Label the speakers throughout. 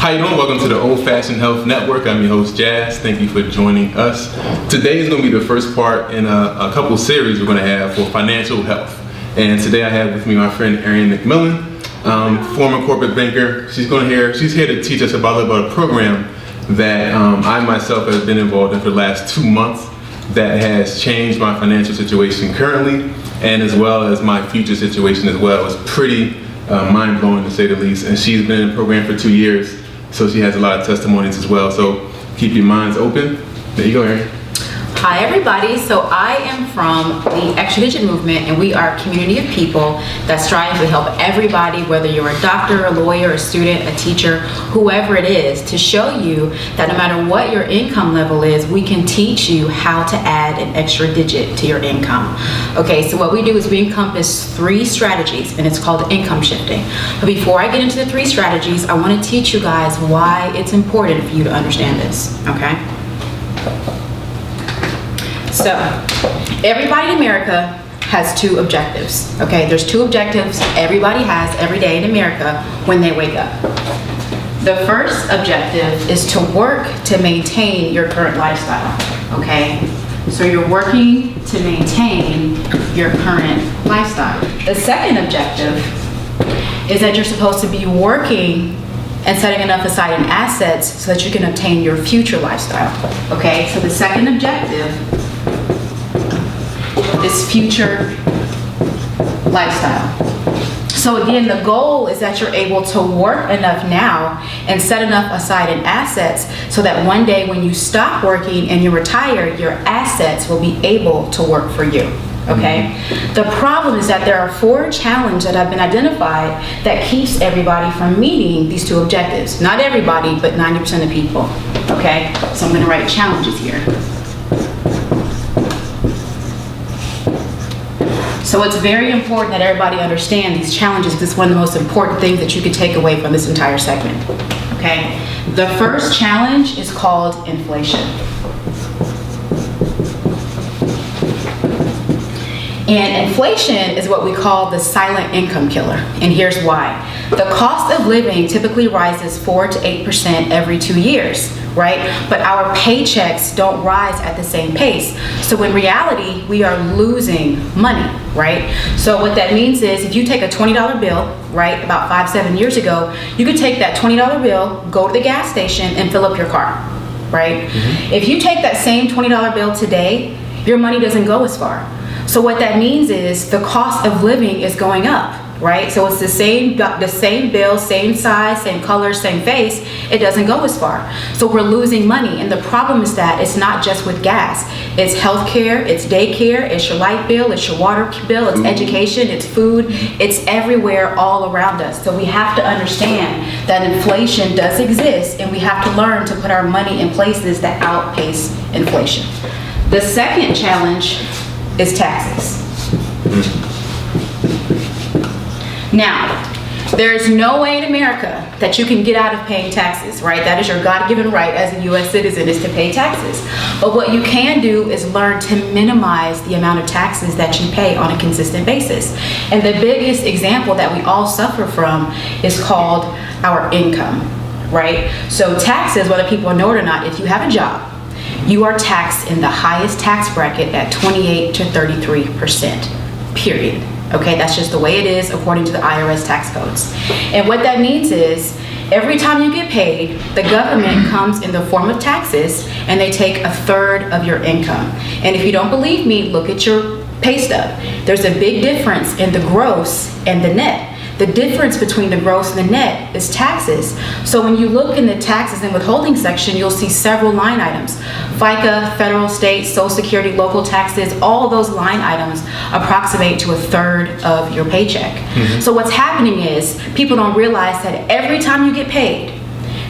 Speaker 1: How you doing? Welcome to the Old Fashioned Health Network. I'm your host, Jazz. Thank you for joining us. Today is going to be the first part in a couple series we're going to have for financial health. And today I have with me my friend Erin McMillan, former corporate banker. She's here to teach us about a little bit of a program that I myself have been involved in for the last 2 months that has changed my financial situation currently, and as well as my future situation as well. It's pretty mind-blowing to say the least. And she's been in the program for 2 years, so she has a lot of testimonies as well. So keep your minds open. There you go, Erin.
Speaker 2: Hi everybody, so I am from the Extra Digit Movement, and we are a community of people that strive to help everybody, whether you're a doctor, a lawyer, a student, a teacher, whoever it is, to show you that no matter what your income level is, we can teach you how to add an extra digit to your income. Okay, so what we do is we encompass 3 strategies, and it's called income shifting. But before I get into the 3 strategies, I want to teach you guys why it's important for you to understand this, okay? So, everybody in America has 2 objectives, okay? There's 2 objectives everybody has every day in America when they wake up. The first objective is to work to maintain your current lifestyle, okay? So you're working to maintain your current lifestyle. The second objective is that you're supposed to be working and setting enough aside in assets so that you can obtain your future lifestyle, okay? So the second objective is future lifestyle. So again, the goal is that you're able to work enough now and set enough aside in assets so that one day when you stop working and you retire, your assets will be able to work for you. Okay? The problem is that there are 4 challenges that have been identified that keeps everybody from meeting these 2 objectives. Not everybody, but 90% of people. Okay? So I'm going to write challenges here. So it's very important that everybody understand these challenges, because it's one of the most important things that you could take away from this entire segment. Okay? The first challenge is called inflation. And inflation is what we call the silent income killer. And here's why. The cost of living typically rises 4 to 8% every 2 years, right? But our paychecks don't rise at the same pace. So in reality, we are losing money, right? So what that means is if you take a $20 bill, right, about 5-7 years ago, you could take that $20 bill, go to the gas station and fill up your car, right? If you take that same $20 bill today, your money doesn't go as far. So what that means is the cost of living is going up, right? So it's the same bill, same size, same color, same face. It doesn't go as far. So we're losing money. And the problem is that it's not just with gas. It's healthcare, it's daycare, it's your light bill, it's your water bill, it's education, it's food, it's everywhere all around us. So we have to understand that inflation does exist, and we have to learn to put our money in places that outpace inflation. The second challenge is taxes. Now, there is no way in America that you can get out of paying taxes, right? That is your God-given right as a U.S. citizen, is to pay taxes. But what you can do is learn to minimize the amount of taxes that you pay on a consistent basis. And the biggest example that we all suffer from is called our income, right? So taxes, whether people know it or not, if you have a job, you are taxed in the highest tax bracket at 28 to 33%, period. Okay, that's just the way it is according to the IRS tax codes. And what that means is every time you get paid, the government comes in the form of taxes, and they take 1/3 of your income. And if you don't believe me, look at your pay stub. There's a big difference in the gross and the net. The difference between the gross and the net is taxes. So when you look in the taxes and withholding section, you'll see several line items. FICA, federal, state, Social Security, local taxes, all of those line items approximate to 1/3 of your paycheck. So what's happening is people don't realize that every time you get paid,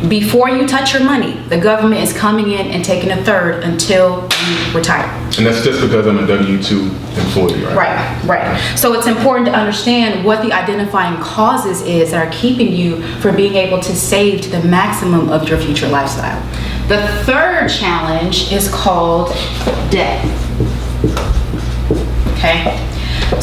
Speaker 2: before you touch your money, the government is coming in and taking 1/3 until you retire.
Speaker 1: And that's just because I'm a W-2 employee, right?
Speaker 2: Right. So it's important to understand what the identifying causes is that are keeping you from being able to save to the maximum of your future lifestyle. The third challenge is called debt. Okay?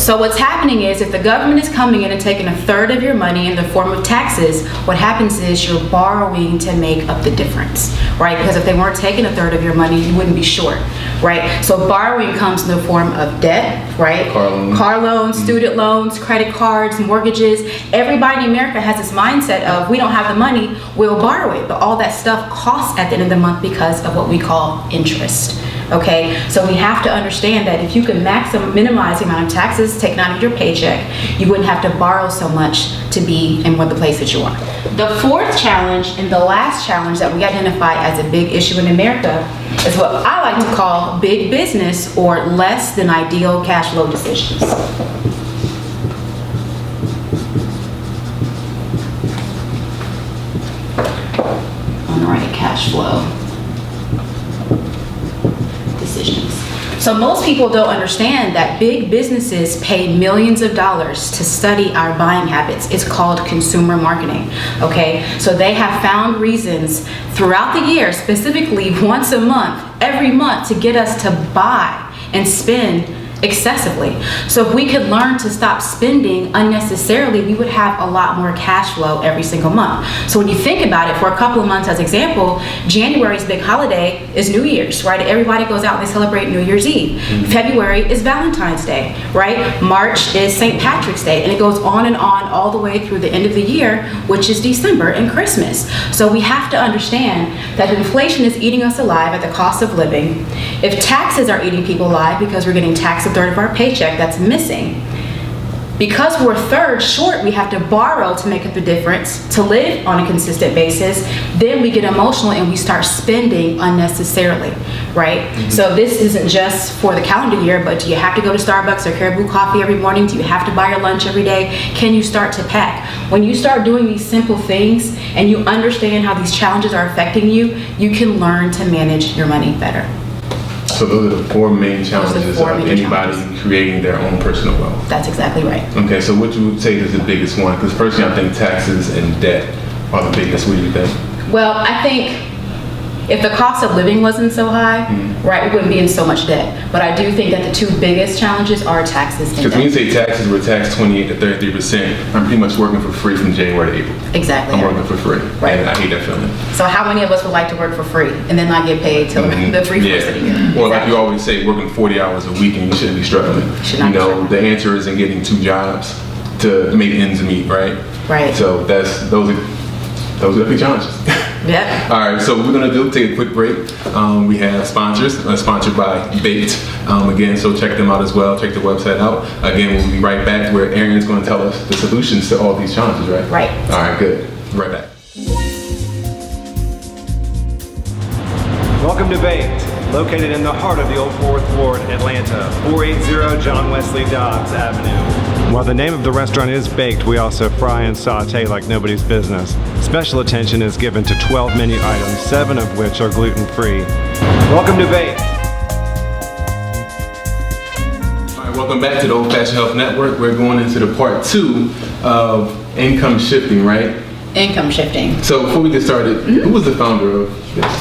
Speaker 2: So what's happening is if the government is coming in and taking a third of your money in the form of taxes, what happens is you're borrowing to make up the difference, right? Because if they weren't taking a third of your money, you wouldn't be short, right? So borrowing comes in the form of debt, right? Car loans, student loans, credit cards, mortgages. Everybody in America has this mindset of we don't have the money, we'll borrow it. But all that stuff costs at the end of the month because of what we call interest. Okay, so we have to understand that if you can minimize the amount of taxes taken out of your paycheck, you wouldn't have to borrow so much to be in the place that you are. The fourth challenge and the last challenge that we identify as a big issue in America is what I like to call big business or less than ideal cash flow decisions. All right, cash flow decisions. So most people don't understand that big businesses pay millions of dollars to study our buying habits. It's called consumer marketing, okay? So they have found reasons throughout the year, specifically once a month, every month, to get us to buy and spend excessively. So if we could learn to stop spending unnecessarily, we would have a lot more cash flow every single month. So when you think about it, for a couple of months as example, January's big holiday is New Year's, right? Everybody goes out and they celebrate New Year's Eve. February is Valentine's Day, right? March is St. Patrick's Day, and it goes on and on all the way through the end of the year, which is December and Christmas. So we have to understand that inflation is eating us alive at the cost of living. If taxes are eating people alive because we're getting taxed a third of our paycheck that's missing. Because we're a third short, we have to borrow to make up the difference to live on a consistent basis. Then we get emotional and we start spending unnecessarily, right? So this isn't just for the calendar year, but do you have to go to Starbucks or Caribou Coffee every morning? Do you have to buy your lunch every day? Can you start to pack? When you start doing these simple things and you understand how these challenges are affecting you, you can learn to manage your money better.
Speaker 1: So those are the four main challenges of anybody creating their own personal wealth.
Speaker 2: That's exactly right.
Speaker 1: Okay, so what you would say is the biggest one? Because personally, I think taxes and debt are the biggest. What do you think?
Speaker 2: Well, I think if the cost of living wasn't so high, right, we wouldn't be in so much debt. But I do think that the two biggest challenges are taxes and debt.
Speaker 1: Because when you say taxes, we're taxed 28 to 33%. I'm pretty much working for free from January to April.
Speaker 2: Exactly.
Speaker 1: I'm working for free.
Speaker 2: Right.
Speaker 1: And I hate that feeling.
Speaker 2: So how many of us would like to work for free and then not get paid till the free first of the year?
Speaker 1: Or like you always say, working 40 hours a week and you shouldn't be struggling. The answer isn't getting two jobs to make ends meet, right?
Speaker 2: Right.
Speaker 1: So those are the big challenges.
Speaker 2: Yep.
Speaker 1: All right, so what we're gonna take a quick break. We have sponsors, sponsored by Baked. Again, so check them out as well. Check the website out. Again, we'll be right back where Arian's gonna tell us the solutions to all these challenges, right?
Speaker 2: Right.
Speaker 1: All right, good. Right back.
Speaker 3: Welcome to Baked, located in the heart of the Old Fourth Ward, Atlanta, 480 John Wesley Dobbs Avenue. While the name of the restaurant is Baked, we also fry and saute like nobody's business. Special attention is given to 12 menu items, 7 of which are gluten-free. Welcome to Baked.
Speaker 1: All right, welcome back to the Old Fashioned Health Network. We're going into the part 2 of income shifting, right?
Speaker 2: Income shifting.
Speaker 1: So before we get started, who was the founder of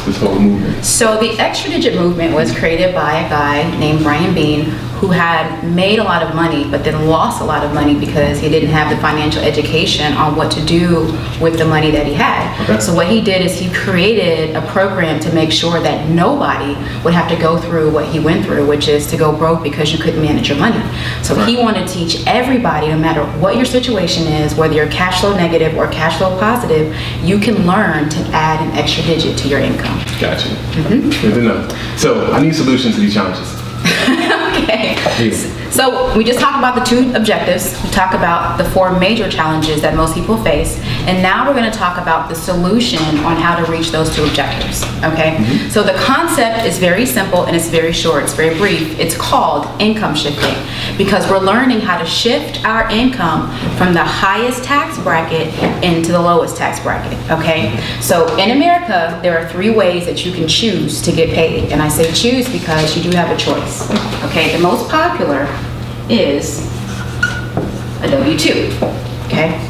Speaker 1: this whole movement?
Speaker 2: So the extra digit movement was created by a guy named Brian Bean, who had made a lot of money but then lost a lot of money because he didn't have the financial education on what to do with the money that he had.
Speaker 1: Okay.
Speaker 2: So what he did is he created a program to make sure that nobody would have to go through what he went through, which is to go broke because you couldn't manage your money. So he wanted to teach everybody, no matter what your situation is, whether you're cash flow negative or cash flow positive, you can learn to add an extra digit to your income.
Speaker 1: Gotcha. Good to know. So I need solutions to these challenges.
Speaker 2: Okay. So we just talked about the 2 objectives. We talked about the 4 major challenges that most people face. And now we're going to talk about the solution on how to reach those 2 objectives. Okay. So the concept is very simple and it's very short. It's very brief. It's called income shifting because we're learning how to shift our income from the highest tax bracket into the lowest tax bracket. Okay. So in America, there are 3 ways that you can choose to get paid. And I say choose because you do have a choice. Okay. The most popular is a W-2, okay?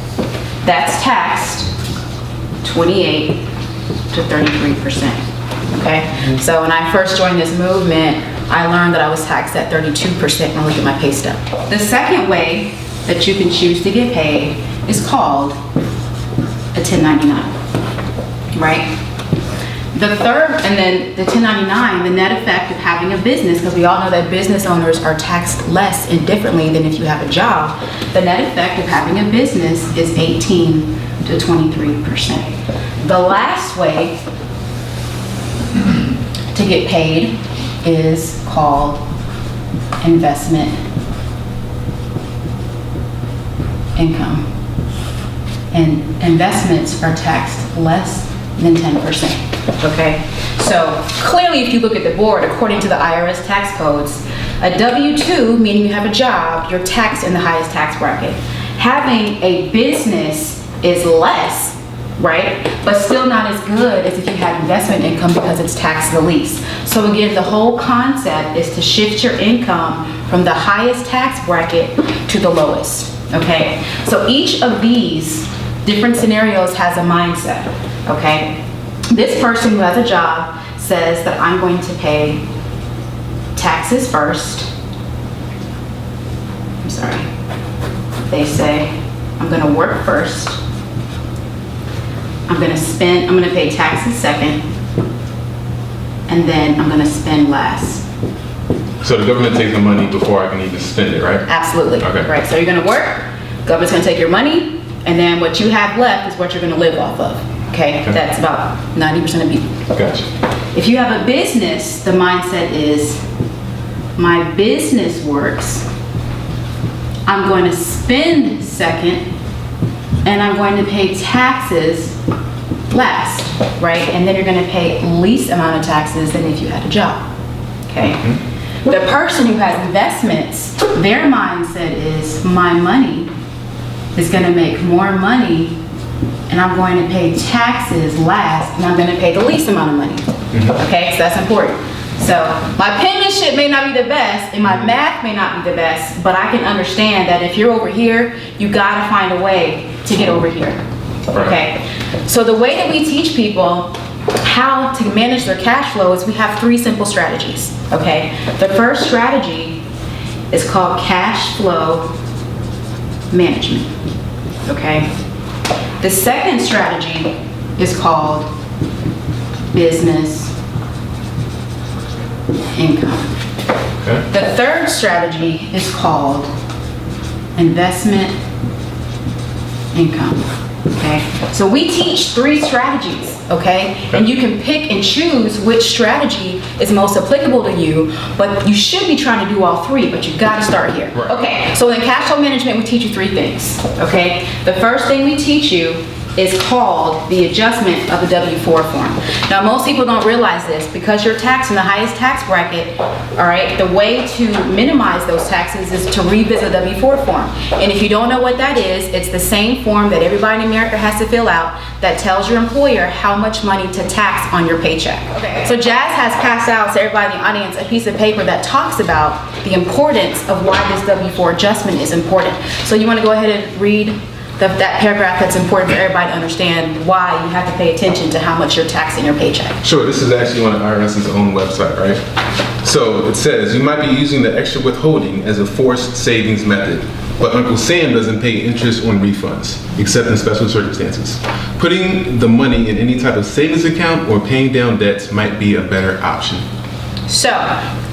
Speaker 2: That's taxed 28 to 33%, okay? So when I first joined this movement, I learned that I was taxed at 32% when I look at my pay stub. The second way that you can choose to get paid is called a 1099, right? The third, and then the 1099, the net effect of having a business, because we all know that business owners are taxed less and differently than if you have a job. The net effect of having a business is 18 to 23%. The last way to get paid is called investment income. And investments are taxed less than 10%. Okay, so clearly if you look at the board, according to the IRS tax codes, a W-2, meaning you have a job, you're taxed in the highest tax bracket. Having a business is less, right? But still not as good as if you had investment income because it's taxed the least. So again, the whole concept is to shift your income from the highest tax bracket to the lowest, okay? So each of these different scenarios has a mindset, okay? This person who has a job says that I'm going to pay taxes first. I'm sorry. They say, I'm going to work first. I'm going to pay taxes second. And then I'm going to spend last.
Speaker 1: So the government takes the money before I can even spend it, right?
Speaker 2: Absolutely.
Speaker 1: Okay.
Speaker 2: Right. So you're going to work, government's going to take your money, and then what you have left is what you're going to live off of. Okay? That's about 90% of people.
Speaker 1: Gotcha.
Speaker 2: If you have a business, the mindset is, my business works, I'm going to spend second, and I'm going to pay taxes last, right? And then you're going to pay least amount of taxes than if you had a job, okay? The person who has investments, their mindset is, my money is going to make more money, and I'm going to pay taxes last, and I'm going to pay the least amount of money. Okay, so that's important. So my penmanship may not be the best, and my math may not be the best, but I can understand that if you're over here, you got to find a way to get over here. Okay, so the way that we teach people how to manage their cash flow is we have 3 simple strategies. Okay, the first strategy is called cash flow management. Okay. The second strategy is called business income.
Speaker 1: Okay.
Speaker 2: The third strategy is called investment income. Okay, so we teach 3 strategies, okay? And you can pick and choose which strategy is most applicable to you, but you should be trying to do all 3, but you gotta start here.
Speaker 1: Right.
Speaker 2: Okay, so in cash flow management, we teach you 3 things, okay? The first thing we teach you is called the adjustment of the W-4 form. Now, most people don't realize this. Because you're taxed in the highest tax bracket, all right, the way to minimize those taxes is to revisit the W-4 form. And if you don't know what that is, it's the same form that everybody in America has to fill out that tells your employer how much money to tax on your paycheck. Okay. So Jazz has passed out to everybody in the audience a piece of paper that talks about the importance of why this W-4 adjustment is important. So you want to go ahead and read that paragraph that's important for everybody to understand why you have to pay attention to how much you're taxing your paycheck.
Speaker 1: Sure, this is actually on the IRS's own website, right? So it says, you might be using the extra withholding as a forced savings method, but Uncle Sam doesn't pay interest on refunds, except in special circumstances. Putting the money in any type of savings account or paying down debts might be a better option.
Speaker 2: So,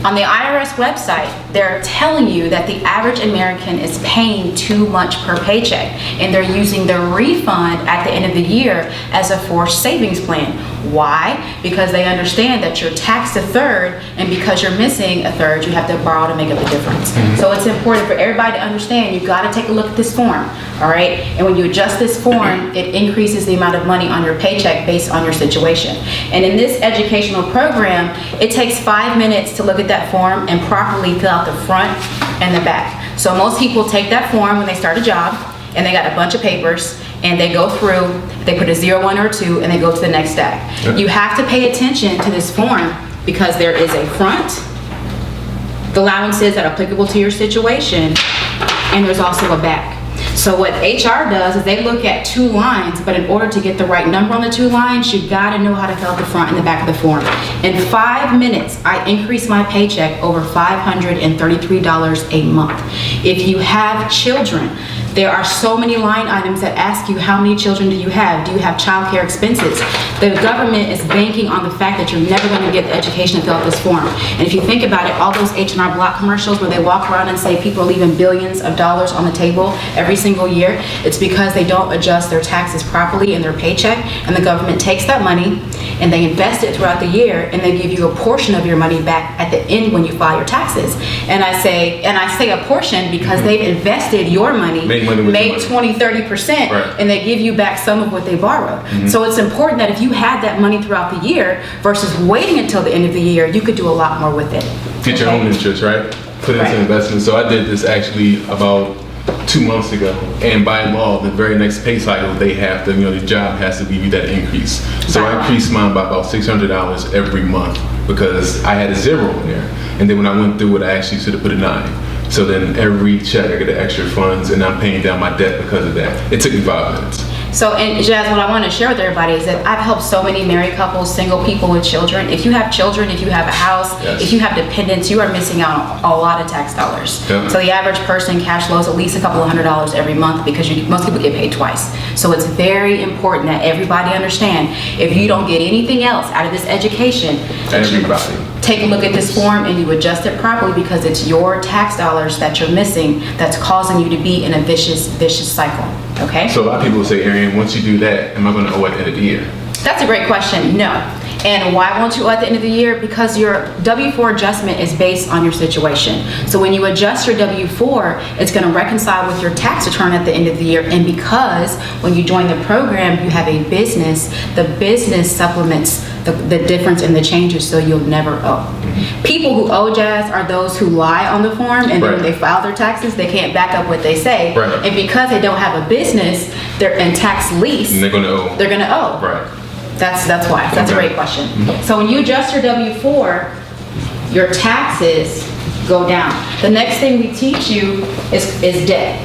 Speaker 2: on the IRS website, they're telling you that the average American is paying too much per paycheck, and they're using the refund at the end of the year as a forced savings plan. Why? Because they understand that you're taxed a third, and because you're missing a third, you have to borrow to make up the difference. So it's important for everybody to understand, you've got to take a look at this form, all right? And when you adjust this form, it increases the amount of money on your paycheck based on your situation. And in this educational program, it takes 5 minutes to look at that form and properly fill out the front and the back. So most people take that form when they start a job, and they got a bunch of papers, and they go through, they put a 0, 1, or 2, and they go to the next step. You have to pay attention to this form because there is a front, the allowances that are applicable to your situation, and there's also a back. So what HR does is they look at 2 lines, but in order to get the right number on the 2 lines, you gotta know how to fill out the front and the back of the form. In 5 minutes, I increased my paycheck over $533 a month. If you have children, there are so many line items that ask you how many children do you have? Do you have childcare expenses? The government is banking on the fact that you're never going to get the education to fill out this form. And if you think about it, all those H&R Block commercials where they walk around and say people are leaving billions of dollars on the table every single year, it's because they don't adjust their taxes properly in their paycheck, and the government takes that money and they invest it throughout the year, and they give you a portion of your money back at the end when you file your taxes. And I say a portion because they've invested your money, made 20, 30%,
Speaker 1: right,
Speaker 2: and they give you back some of what they borrowed. So it's important that if you had that money throughout the year versus waiting until the end of the year, you could do a lot more with it.
Speaker 1: Get your own interest, right? Put it into investments. So I did this actually about 2 months ago, and by law, the very next pay cycle, they have to, the job has to give you that increase. So I increased mine by about $600 every month because I had a 0 in there. And then when I went through it, I actually should have put a 9. So then every check I get the extra funds, and I'm paying down my debt because of that. It took me 5 minutes.
Speaker 2: So, and Jazz, what I want to share with everybody is that I've helped so many married couples, single people with children. If you have children, if you have a house, if you have dependents, you are missing out on a lot of tax dollars.
Speaker 1: Yeah.
Speaker 2: So the average person cash flows at least a couple of $100s every month because most people get paid twice. So it's very important that everybody understand, if you don't get anything else out of this education,
Speaker 1: Everybody.
Speaker 2: take a look at this form and you adjust it properly, because it's your tax dollars that you're missing that's causing you to be in a vicious cycle. Okay?
Speaker 1: So a lot of people will say, Arian, once you do that, am I going to owe at the end of the year?
Speaker 2: That's a great question. No. And why won't you owe at the end of the year? Because your W-4 adjustment is based on your situation. So when you adjust your W-4, it's going to reconcile with your tax return at the end of the year. And because when you join the program, you have a business, the business supplements the difference in the changes, so you'll never owe. People who owe, Jazz, are those who lie on the form, and then when they file their taxes, they can't back up what they say.
Speaker 1: Right.
Speaker 2: And because they don't have a business, they're in tax lease.
Speaker 1: And they're going to owe.
Speaker 2: They're going to owe.
Speaker 1: Right.
Speaker 2: That's why. That's a great question. So when you adjust your W-4, your taxes go down. The next thing we teach you is debt,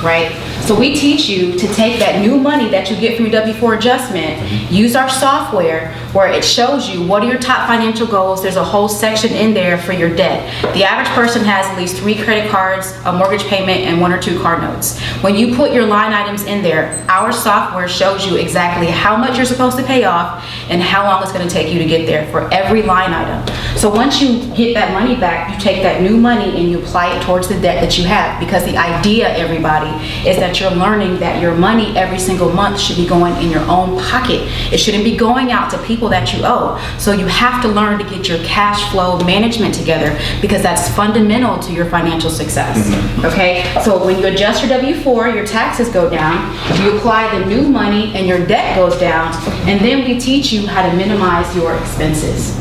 Speaker 2: right? So we teach you to take that new money that you get from your W-4 adjustment, use our software where it shows you what are your top financial goals. There's a whole section in there for your debt. The average person has at least 3 credit cards, a mortgage payment, and 1 or 2 car notes. When you put your line items in there, our software shows you exactly how much you're supposed to pay off and how long it's going to take you to get there for every line item. So once you get that money back, you take that new money and you apply it towards the debt that you have, because the idea, everybody, is that you're learning that your money every single month should be going in your own pocket. It shouldn't be going out to people that you owe. So you have to learn to get your cash flow management together, because that's fundamental to your financial success. Okay? So when you adjust your W-4, your taxes go down, you apply the new money and your debt goes down, and then we teach you how to minimize your expenses.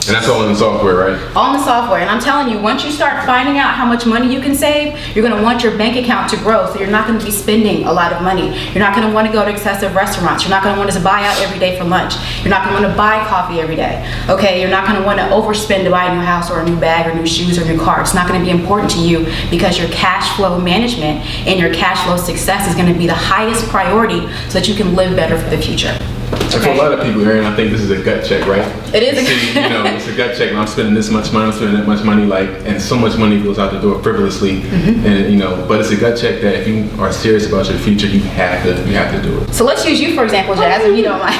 Speaker 1: And that's all in the software, right?
Speaker 2: All in the software. And I'm telling you, once you start finding out how much money you can save, you're going to want your bank account to grow. So you're not going to be spending a lot of money. You're not going to want to go to excessive restaurants. You're not going to want to buy out every day for lunch. You're not going to want to buy coffee every day. Okay? You're not going to want to overspend to buy a new house or a new bag or new shoes or new car. It's not going to be important to you, because your cash flow management and your cash flow success is going to be the highest priority so that you can live better for the future.
Speaker 1: And for a lot of people, Arian, I think this is a gut check, right?
Speaker 2: It is.
Speaker 1: It's a gut check. And I'm spending this much money, I'm spending that much money, and so much money goes out the door frivolously. And but it's a gut check that if you are serious about your future, you have to do it.
Speaker 2: So let's use you for example, Jazz, if you don't mind.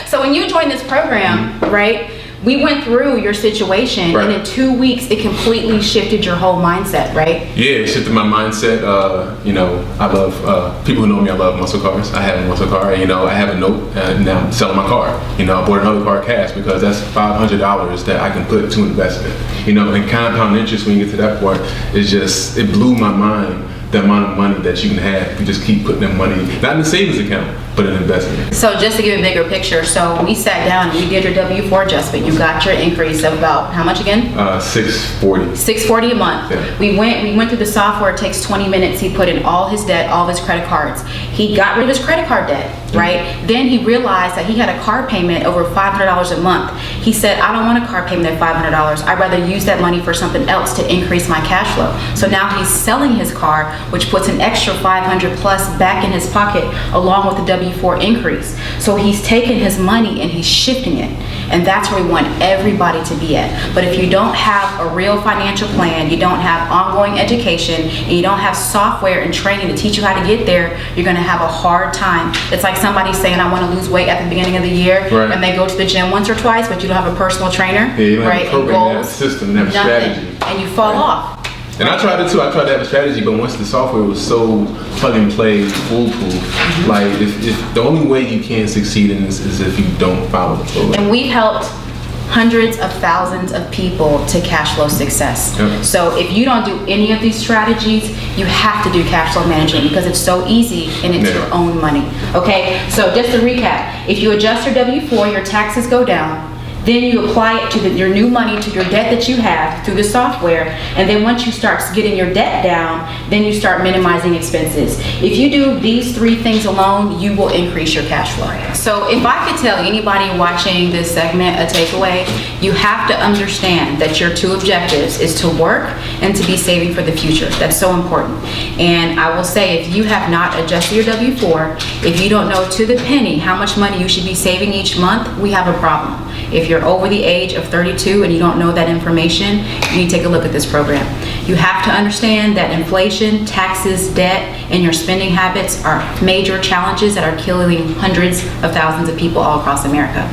Speaker 2: So when you joined this program, right? We went through your situation, and in 2 weeks, it completely shifted your whole mindset, right?
Speaker 1: Yeah, it shifted my mindset. I love, people who know me, I love muscle cars. I have a muscle car, I have a note, and now I'm selling my car. I bought another car cash, because that's $500 that I can put to investment. And compound interest, when you get to that part, it blew my mind, the amount of money that you can have if you just keep putting that money, not in the savings account, but an investment.
Speaker 2: So just to give a bigger picture, so we sat down and we did your W-4 adjustment. You got your increase of about how much again?
Speaker 1: 640.
Speaker 2: $640 a month.
Speaker 1: Yeah.
Speaker 2: We went through the software. It takes 20 minutes. He put in all his debt, all of his credit cards. He got rid of his credit card debt, right? Then he realized that he had a car payment over $500 a month. He said, I don't want a car payment at $500. I'd rather use that money for something else to increase my cash flow. So now he's selling his car, which puts an extra $500 plus back in his pocket along with the W-4 increase. So he's taking his money and he's shifting it. And that's where we want everybody to be at. But if you don't have a real financial plan, you don't have ongoing education, and you don't have software and training to teach you how to get there, you're gonna have a hard time. It's like somebody saying, I wanna lose weight at the beginning of the year,
Speaker 1: Right.
Speaker 2: and they go to the gym once or twice, but you don't have a personal trainer,
Speaker 1: Yeah, you don't
Speaker 2: right?
Speaker 1: have a program, you don't have a
Speaker 2: And
Speaker 1: system, you don't have a
Speaker 2: nothing.
Speaker 1: strategy.
Speaker 2: And you fall off.
Speaker 1: And I tried it too. I tried to have a strategy, but once the software was so plug and play, foolproof, like if the only way you can succeed in this is if you don't follow the program.
Speaker 2: And we've helped hundreds of thousands of people to cash flow success.
Speaker 1: Yep.
Speaker 2: So if you don't do any of these strategies, you have to do cash flow management because it's so easy and it's
Speaker 1: Yeah.
Speaker 2: your own money. Okay, so just to recap, if you adjust your W-4, your taxes go down. Then you apply it to your new money, to your debt that you have through the software. And then once you start getting your debt down, then you start minimizing expenses. If you do these three things alone, you will increase your cash flow. So if I could tell anybody watching this segment a takeaway, you have to understand that your two objectives is to work and to be saving for the future. That's so important. And I will say, if you have not adjusted your W-4, if you don't know to the penny how much money you should be saving each month, we have a problem. If you're over the age of 32 and you don't know that information, you need to take a look at this program. You have to understand that inflation, taxes, debt, and your spending habits are major challenges that are killing hundreds of thousands of people all across America.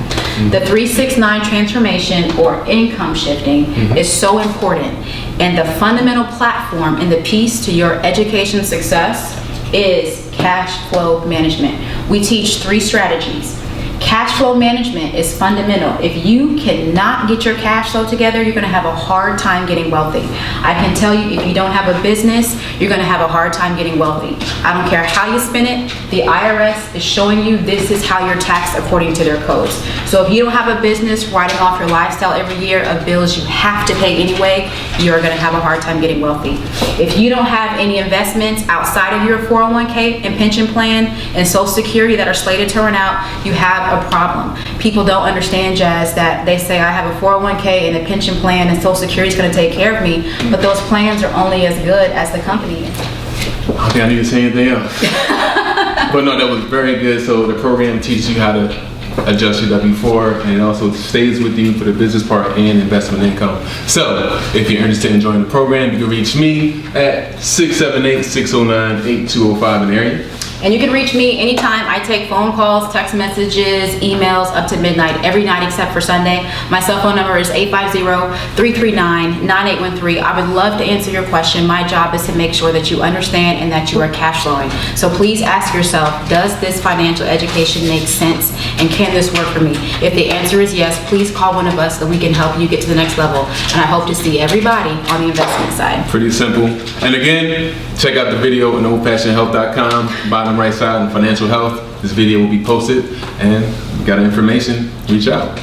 Speaker 2: The 369 transformation, or income shifting, is so important. And the fundamental platform and the piece to your education success is cash flow management. We teach three strategies. Cash flow management is fundamental. If you cannot get your cash flow together, you're gonna have a hard time getting wealthy. I can tell you, if you don't have a business, you're gonna have a hard time getting wealthy. I don't care how you spend it, the IRS is showing you this is how you're taxed according to their codes. So if you don't have a business writing off your lifestyle every year of bills you have to pay anyway, you're gonna have a hard time getting wealthy. If you don't have any investments outside of your 401k and pension plan and Social Security that are slated to run out, you have a problem. People don't understand, Jazz, that they say I have a 401k and a pension plan and Social Security is going to take care of me, but those plans are only as good as the company is.
Speaker 1: I think I need to say anything else. But no, that was very good. So the program teaches you how to adjust your W-4, and it also stays with you for the business part and investment income. So if you're interested in joining the program, you can reach me at 678-609-8205 in the area.
Speaker 2: And you can reach me anytime. I take phone calls, text messages, emails up to midnight every night except for Sunday. My cell phone number is 850-339-9813. I would love to answer your question. My job is to make sure that you understand and that you are cash flowing. So please ask yourself, does this financial education make sense? And can this work for me? If the answer is yes, please call one of us so we can help you get to the next level. And I hope to see everybody on the investment side.
Speaker 1: Pretty simple. And again, check out the video on oldfashionedhealth.com, bottom right side in financial health. This video will be posted, and if you got information, reach out.